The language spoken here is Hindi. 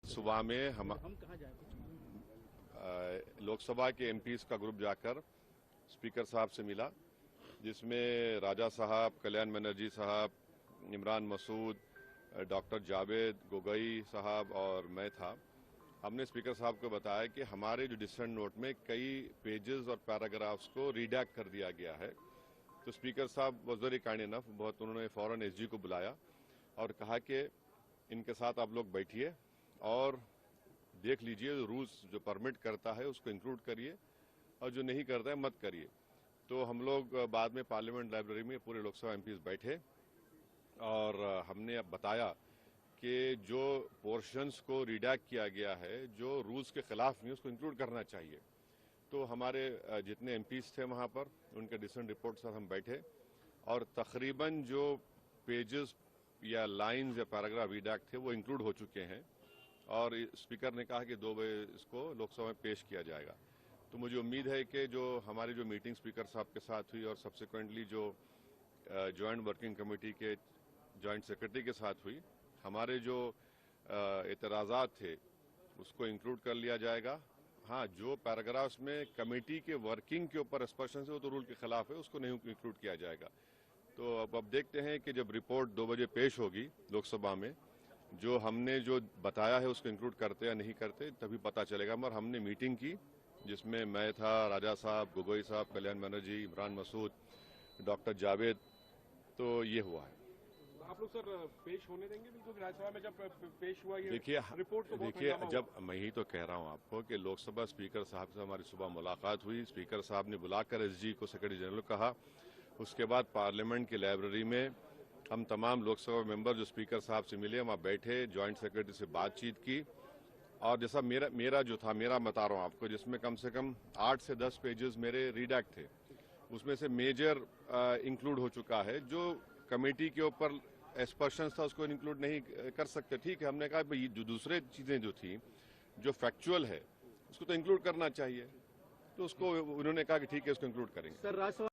सुबह में हम लोकसभा के एमपीज का ग्रुप जाकर स्पीकर साहब से मिला, जिसमें राजा साहब, कल्याण बनर्जी साहब, इमरान मसूद, डॉक्टर जावेद गोगोई साहब और मैं था। हमने स्पीकर साहब को बताया कि हमारे जो डिसीजन नोट में कई पेजेस और पैराग्राफ्स को रीडैक्ट कर दिया गया है। तो स्पीकर साहब वाज वेरी काइंड इनफ, बहुत उन्होंने फौरन एसजी को बुलाया और कहा कि इनके साथ आप लोग बैठिए और देख लीजिए, रूल्स जो परमिट करता है उसको इंक्लूड करिए और जो नहीं करता है मत करिए। तो हम लोग बाद में पार्लियामेंट लाइब्रेरी में पूरे लोकसभा एमपीज बैठे और हमने अब बताया कि जो पोर्शंस को रिडैक्ट किया गया है, जो रूल्स के खिलाफ नहीं, उसको इंक्लूड करना चाहिए। तो हमारे जितने एमपीज थे वहां पर, उनके डिसीजन रिपोर्ट सर हम बैठे और तकरीबन जो पेजेस या लाइंस या पैराग्राफ रिडैक्ट थे वो इंक्लूड हो चुके हैं और स्पीकर ने कहा कि 2 बजे इसको लोकसभा में पेश किया जाएगा। तो मुझे उम्मीद है कि जो हमारी जो मीटिंग स्पीकर साहब के साथ हुई और सब्सिक्वेंटली जो जॉइंट वर्किंग कमेटी के जॉइंट सेक्रेटरी के साथ हुई, हमारे जो एतराज़ात थे उसको इंक्लूड कर लिया जाएगा। हाँ, जो पैराग्राफ्स में कमेटी के वर्किंग के ऊपर एक्सप्रेशन है वो तो रूल के खिलाफ है, उसको नहीं इंक्लूड किया जाएगा। तो अब देखते हैं कि जब रिपोर्ट 2 बजे पेश होगी लोकसभा में, जो हमने जो बताया है उसको इंक्लूड करते या नहीं करते तभी पता चलेगा। मगर हमने मीटिंग की जिसमें मैं था, राजा साहब, गोगोई साहब, कल्याण बनर्जी, इमरान मसूद, डॉक्टर जावेद, तो ये हुआ है। आप लोग सर पेश होने देंगे बिल्कुल राज्यसभा में? जब पेश हुआ ये देखिए रिपोर्ट तो देखिए जब मैं ही तो कह रहा हूं आपको कि लोकसभा स्पीकर साहब से हमारी सुबह मुलाकात हुई, स्पीकर साहब ने बुलाकर एसजी को, सेक्रेटरी जनरल को कहा। उसके बाद पार्लियामेंट की लाइब्रेरी में हम तमाम लोकसभा मेंबर जो स्पीकर साहब से मिले, वहां बैठे, ज्वाइंट सेक्रेटरी से बातचीत की और जैसा मेरा जो था, मेरा बता रहा हूं आपको, जिसमें कम से कम 8 से 10 पेजेस मेरे रीडैक्ट थे, उसमें से मेजर इंक्लूड हो चुका है। जो कमेटी के ऊपर एक्सपर्शंस था उसको इंक्लूड नहीं कर सकते, ठीक है। हमने कहा भाई जो दूसरे चीजें जो थी, जो फैक्चुअल है, उसको तो इंक्लूड करना चाहिए। तो उसको उन्होंने कहा कि ठीक है, उसको इंक्लूड करेंगे। सर